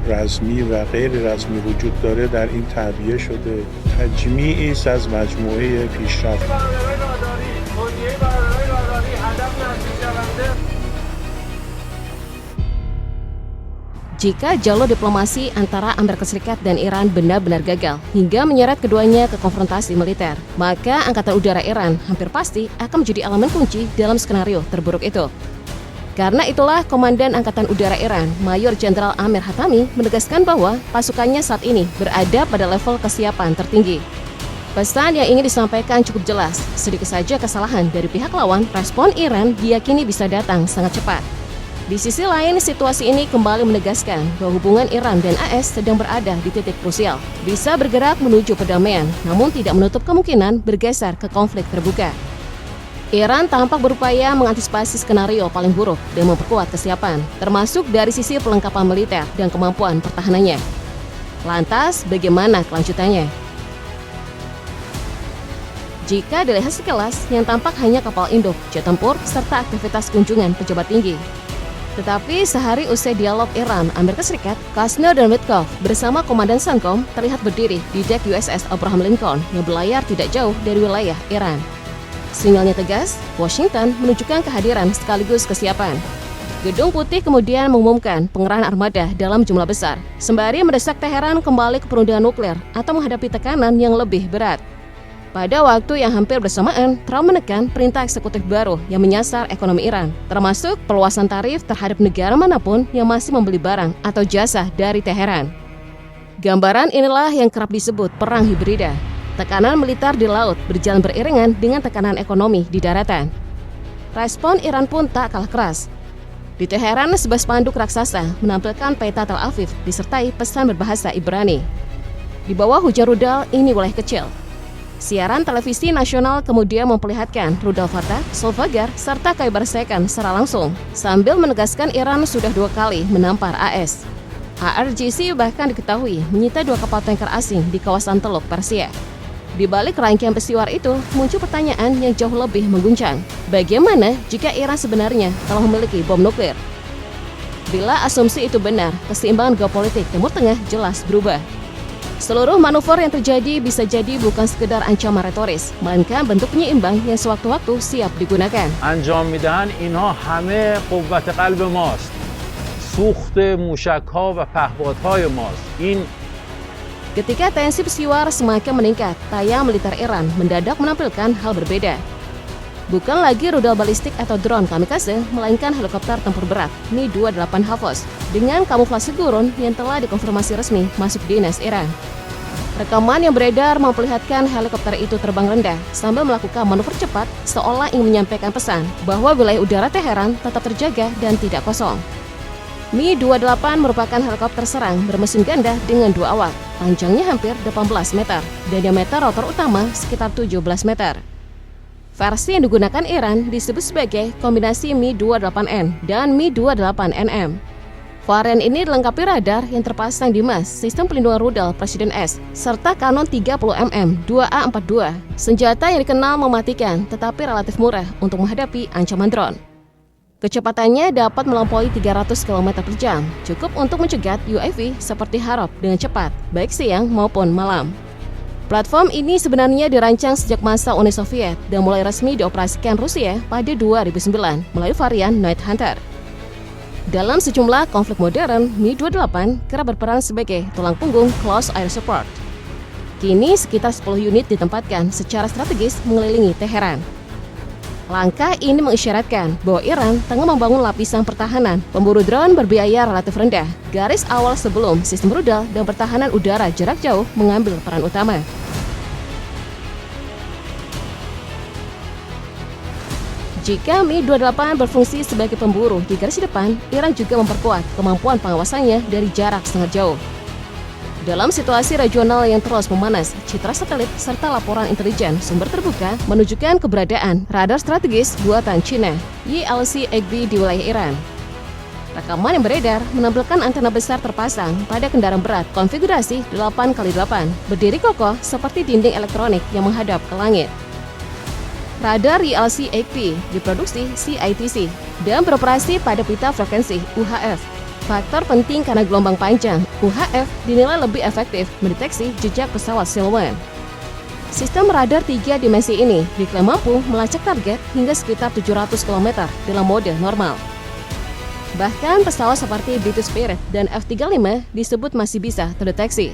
رسمی و غیر رسمی وجود داره در این تعبیه شده. تجمیعی است از مجموعه پیشرفت. Jika jalur diplomasi antara Amerika Serikat dan Iran benar-benar gagal hingga menyeret keduanya ke konfrontasi militer, maka Angkatan Udara Iran hampir pasti akan menjadi elemen kunci dalam skenario terburuk itu. Karena itulah Komandan Angkatan Udara Iran, Mayor Jenderal Amir Hatami, menegaskan bahwa pasukannya saat ini berada pada level kesiapan tertinggi. Pesan yang ingin disampaikan cukup jelas, sedikit saja kesalahan dari pihak lawan, respon Iran diyakini bisa datang sangat cepat. Di sisi lain, situasi ini kembali menegaskan bahwa hubungan Iran dan AS sedang berada di titik krusial. Bisa bergerak menuju perdamaian, namun tidak menutup kemungkinan bergeser ke konflik terbuka. Iran tampak berupaya mengantisipasi skenario paling buruk dan memperkuat kesiapan, termasuk dari sisi perlengkapan militer dan kemampuan pertahanannya. Lantas, bagaimana kelanjutannya? Jika dilihat sekilas, yang tampak hanya kapal induk, jet tempur, serta aktivitas kunjungan pejabat tinggi. Tetapi sehari usai dialog Iran, Amerika Serikat, Kastner dan Witkoff bersama Komandan Centcom terlihat berdiri di dek USS Abraham Lincoln yang berlayar tidak jauh dari wilayah Iran. Sinyalnya tegas, Washington menunjukkan kehadiran sekaligus kesiapan. Gedung Putih kemudian mengumumkan pengerahan armada dalam jumlah besar, sembari mendesak Teheran kembali ke perundingan nuklir atau menghadapi tekanan yang lebih berat. Pada waktu yang hampir bersamaan, Trump menekan perintah eksekutif baru yang menyasar ekonomi Iran, termasuk perluasan tarif terhadap negara manapun yang masih membeli barang atau jasa dari Teheran. Gambaran inilah yang kerap disebut perang hibrida. Tekanan militer di laut berjalan beriringan dengan tekanan ekonomi di daratan. Respon Iran pun tak kalah keras. Di Teheran, sebuah spanduk raksasa menampilkan peta Tel Aviv disertai pesan berbahasa Ibrani. Di bawah hujan rudal, ini wilayah kecil. Siaran televisi nasional kemudian memperlihatkan rudal Fatah, Solfagar, serta Khaibar Second secara langsung, sambil menegaskan Iran sudah 2 kali menampar AS. IRGC bahkan diketahui menyita 2 kapal tanker asing di kawasan Teluk Persia. Di balik rangkaian peristiwa itu, muncul pertanyaan yang jauh lebih mengguncang. Bagaimana jika Iran sebenarnya telah memiliki bom nuklir? Bila asumsi itu benar, keseimbangan geopolitik Timur Tengah jelas berubah. Seluruh manuver yang terjadi bisa jadi bukan sekedar ancaman retoris, melainkan bentuk penyeimbang yang sewaktu-waktu siap digunakan. انجام میدن اینها همه قوت قلب ماست. سوخت موشک‌ها و پهپادهای ماست. Ketika tensi pesiwar semakin meningkat, tayang militer Iran mendadak menampilkan hal berbeda. Bukan lagi rudal balistik atau drone kamikaze, melainkan helikopter tempur berat Mi-28 Havos dengan kamuflase gurun yang telah dikonfirmasi resmi masuk dinas Iran. Rekaman yang beredar memperlihatkan helikopter itu terbang rendah sambil melakukan manuver cepat seolah ingin menyampaikan pesan bahwa wilayah udara Teheran tetap terjaga dan tidak kosong. Mi-28 merupakan helikopter serang bermesin ganda dengan 2 awak, panjangnya hampir 18 meter dan diameter rotor utama sekitar 17 meter. Versi yang digunakan Iran disebut sebagai kombinasi Mi-28N dan Mi-28NM. Varian ini dilengkapi radar yang terpasang di mas, sistem pelindungan rudal Presiden S, serta kanon 30mm 2A42, senjata yang dikenal mematikan tetapi relatif murah untuk menghadapi ancaman drone. Kecepatannya dapat melampaui 300 km per jam, cukup untuk mencegat UAV seperti Harop dengan cepat, baik siang maupun malam. Platform ini sebenarnya dirancang sejak masa Uni Soviet dan mulai resmi dioperasikan Rusia pada 2009 melalui varian Night Hunter. Dalam sejumlah konflik modern, Mi-28 kerap berperan sebagai tulang punggung Close Air Support. Kini sekitar 10 unit ditempatkan secara strategis mengelilingi Teheran. Langkah ini mengisyaratkan bahwa Iran tengah membangun lapisan pertahanan pemburu drone berbiaya relatif rendah, garis awal sebelum sistem rudal dan pertahanan udara jarak jauh mengambil peran utama. Jika Mi-28 berfungsi sebagai pemburu di garis depan, Iran juga memperkuat kemampuan pengawasannya dari jarak sangat jauh. Dalam situasi regional yang terus memanas, citra satelit serta laporan intelijen sumber terbuka menunjukkan keberadaan radar strategis buatan Cina, YLC-8B di wilayah Iran. Rekaman yang beredar menampilkan antena besar terpasang pada kendaraan berat konfigurasi 8x8, berdiri kokoh seperti dinding elektronik yang menghadap ke langit. Radar YLC-8B diproduksi CITC dan beroperasi pada pita frekuensi UHF. Faktor penting karena gelombang panjang, UHF dinilai lebih efektif mendeteksi jejak pesawat siluman. Sistem radar 3 dimensi ini diklaim mampu melacak target hingga sekitar 700 km dalam mode normal. Bahkan pesawat seperti British Spirit dan F-35 disebut masih bisa terdeteksi.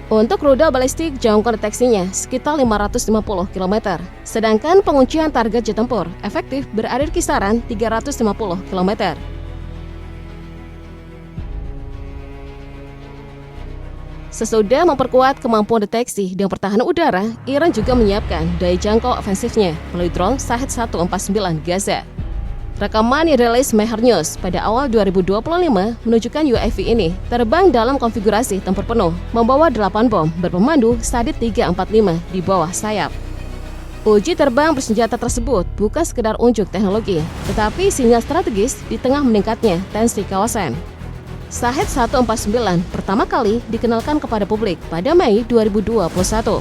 Untuk rudal balistik, jangkauan deteksinya sekitar 550 km, sedangkan penguncian target jet tempur efektif berada di kisaran 350 km. Sesudah memperkuat kemampuan deteksi dan pertahanan udara, Iran juga menyiapkan daya jangkau ofensifnya melalui drone Shahed 149 Gaza. Rekaman yang dirilis Mehr News pada awal 2025 menunjukkan UAV ini terbang dalam konfigurasi tempur penuh, membawa 8 bom berpemandu Sadid 345 di bawah sayap. Uji terbang bersenjata tersebut bukan sekedar unjuk teknologi, tetapi sinyal strategis di tengah meningkatnya tensi kawasan. Shahed 149 pertama kali dikenalkan kepada publik pada Mei 2021.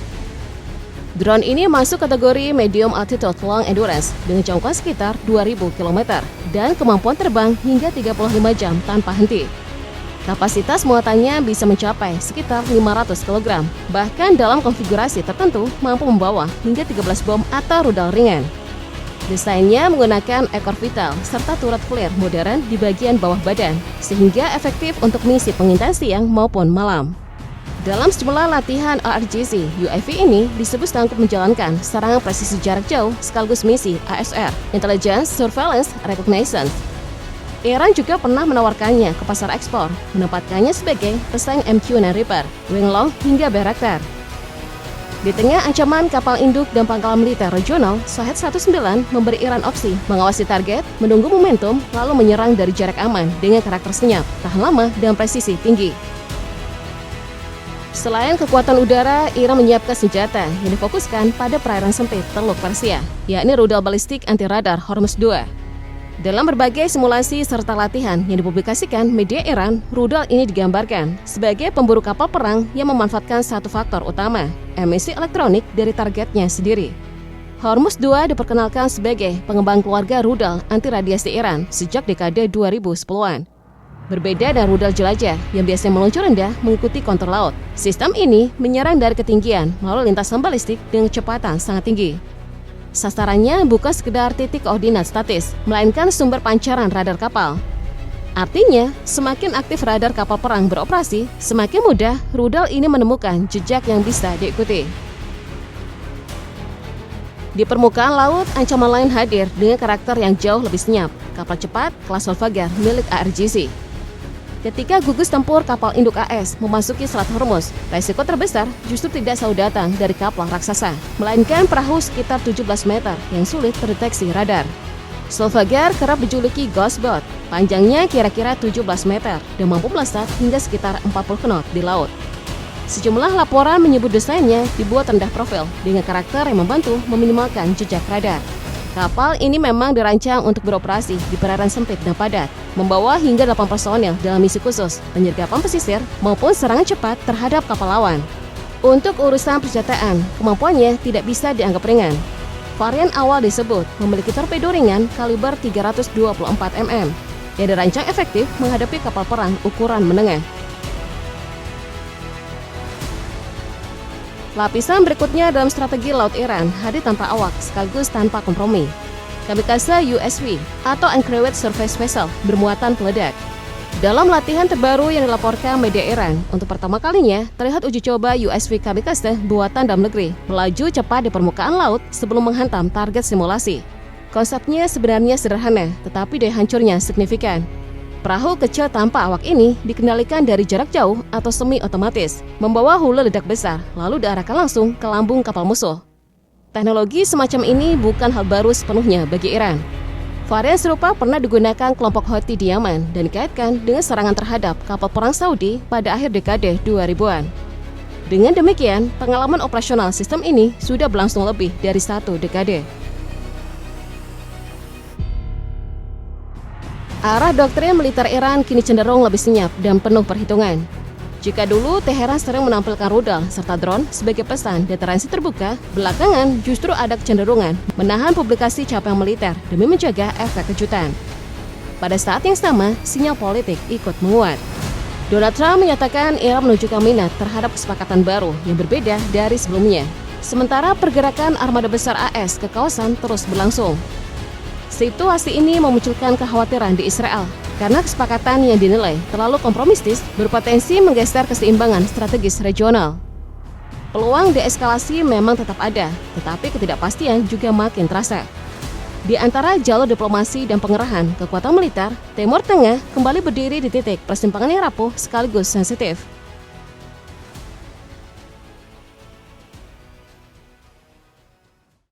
Drone ini masuk kategori Medium Altitude Long Endurance dengan jangkauan sekitar 2000 km dan kemampuan terbang hingga 35 jam tanpa henti. Kapasitas muatannya bisa mencapai sekitar 500 kg, bahkan dalam konfigurasi tertentu mampu membawa hingga 13 bom atau rudal ringan. Desainnya menggunakan ekor vital serta turret flare modern di bagian bawah badan, sehingga efektif untuk misi pengintai siang maupun malam. Dalam sejumlah latihan RRGC, UAV ini disebut sanggup menjalankan serangan presisi jarak jauh sekaligus misi ASR, Intelligence Surveillance Recognition. Iran juga pernah menawarkannya ke pasar ekspor, menempatkannya sebagai pesaing MQ-9 Reaper, Wenglong hingga Bayraktar. Di tengah ancaman kapal induk dan pangkalan militer regional, Shahed 19 memberi Iran opsi mengawasi target, menunggu momentum, lalu menyerang dari jarak aman dengan karakter senyap, tahan lama, dan presisi tinggi. Selain kekuatan udara, Iran menyiapkan senjata yang difokuskan pada perairan sempit Teluk Persia, yakni rudal balistik anti-radar Hormuz 2. Dalam berbagai simulasi serta latihan yang dipublikasikan media Iran, rudal ini digambarkan sebagai pemburu kapal perang yang memanfaatkan satu faktor utama, emisi elektronik dari targetnya sendiri. Hormuz 2 diperkenalkan sebagai pengembang keluarga rudal anti radiasi Iran sejak dekade 2010-an. Berbeda dengan rudal jelajah yang biasanya meluncur rendah mengikuti kontur laut, sistem ini menyerang dari ketinggian melalui lintasan balistik dengan kecepatan sangat tinggi. Sasarannya bukan sekedar titik koordinat statis, melainkan sumber pancaran radar kapal. Artinya, semakin aktif radar kapal perang beroperasi, semakin mudah rudal ini menemukan jejak yang bisa diikuti. Di permukaan laut, ancaman lain hadir dengan karakter yang jauh lebih senyap, kapal cepat kelas Volvagar milik ARGC. Ketika gugus tempur kapal induk AS memasuki Selat Hormuz, resiko terbesar justru tidak selalu datang dari kapal raksasa, melainkan perahu sekitar 17 meter yang sulit terdeteksi radar. Volvagar kerap dijuluki Ghost Boat, panjangnya kira-kira 17 meter dan mampu melesat hingga sekitar 40 knot di laut. Sejumlah laporan menyebut desainnya dibuat rendah profil dengan karakter yang membantu meminimalkan jejak radar. Kapal ini memang dirancang untuk beroperasi di perairan sempit dan padat, membawa hingga 8 personel dalam misi khusus, penyergapan pesisir, maupun serangan cepat terhadap kapal lawan. Untuk urusan persenjataan, kemampuannya tidak bisa dianggap ringan. Varian awal disebut memiliki torpedo ringan kaliber 324 mm, yang dirancang efektif menghadapi kapal perang ukuran menengah. Lapisan berikutnya dalam strategi laut Iran hadir tanpa awak sekaligus tanpa kompromi. Kamikaze USV atau Uncrewed Surface Vessel bermuatan peledak. Dalam latihan terbaru yang dilaporkan media Iran, untuk pertama kalinya terlihat uji coba USV Kamikaze buatan dalam negeri melaju cepat di permukaan laut sebelum menghantam target simulasi. Konsepnya sebenarnya sederhana, tetapi daya hancurnya signifikan. Perahu kecil tanpa awak ini dikendalikan dari jarak jauh atau semi-otomatis, membawa hulu ledak besar, lalu diarahkan langsung ke lambung kapal musuh. Teknologi semacam ini bukan hal baru sepenuhnya bagi Iran. Varian serupa pernah digunakan kelompok Houthi di Yaman dan dikaitkan dengan serangan terhadap kapal perang Saudi pada akhir dekade 2000-an. Dengan demikian, pengalaman operasional sistem ini sudah berlangsung lebih dari 1 dekade. Arah doktrin militer Iran kini cenderung lebih senyap dan penuh perhitungan. Jika dulu Teheran sering menampilkan rudal serta drone sebagai pesan deteransi terbuka, belakangan justru ada kecenderungan menahan publikasi capaian militer demi menjaga efek kejutan. Pada saat yang sama, sinyal politik ikut menguat. Donald Trump menyatakan Iran menunjukkan minat terhadap kesepakatan baru yang berbeda dari sebelumnya. Sementara pergerakan armada besar AS ke kawasan terus berlangsung. Situasi ini memunculkan kekhawatiran di Israel karena kesepakatan yang dinilai terlalu kompromistis berpotensi menggeser keseimbangan strategis regional. Peluang deeskalasi memang tetap ada, tetapi ketidakpastian juga makin terasa. Di antara jalur diplomasi dan pengerahan kekuatan militer, Timur Tengah kembali berdiri di titik persimpangan yang rapuh sekaligus sensitif.